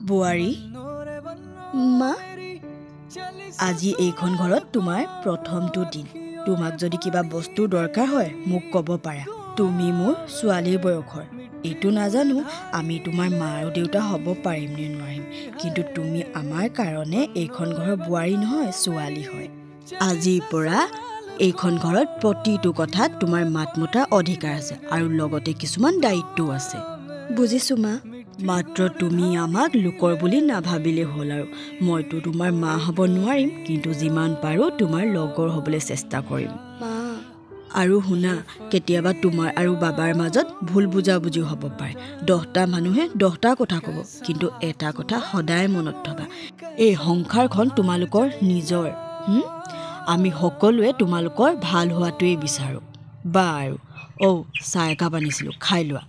বুৱাৰী মা আজি এইখন ঘৰত তোমাৰ প্ৰথমটো দিন তোমাক যদি কিবা বস্তু দৰকাৰ হয় মোক ক'ব পাৰা তুমি মোৰ ছোৱালীৰ বয়সৰ এইটো নাজানো আমি তোমাৰ মা আৰু দেউতা হ'ব পাৰিম নে নোৱাৰিম কিন্তু তুমি আমাৰ কাৰণে এইখন ঘৰৰ বুৱাৰী নহয় ছোৱালী হয় আজিৰ পৰা এইখন ঘৰত প্ৰতিটো কথাত তোমাৰ মাত মতাৰ অধিকাৰ আছে আৰু লগতে কিছুমান দায়িত্বও আছে বুজিছো মা মাত্ৰ তুমি আমাক লোকৰ বুলি নাভাবিলে হ'ল আৰু মইতো তোমাৰ মা হ'ব নোৱাৰিম কিন্তু যিমান পাৰোঁ তোমাৰ লগৰ হ'বলৈ চেষ্টা কৰিম মা আৰু শুনা কেতিয়াবা তোমাৰ আৰু বাবাৰ মাজত ভুল বুজাবুজি হ'ব পাৰে 10টা মানুহে 10টা কথা ক'ব কিন্তু এটা কথা সদায় মনত থবা এই সংসাৰখন তোমালোকৰ নিজৰ আমি সকলোৱে তোমালোকৰ ভাল হোৱাটোৱেই বিচাৰোঁ বাৰু চাহ একাপ আনিছিলোঁ খাই লোৱা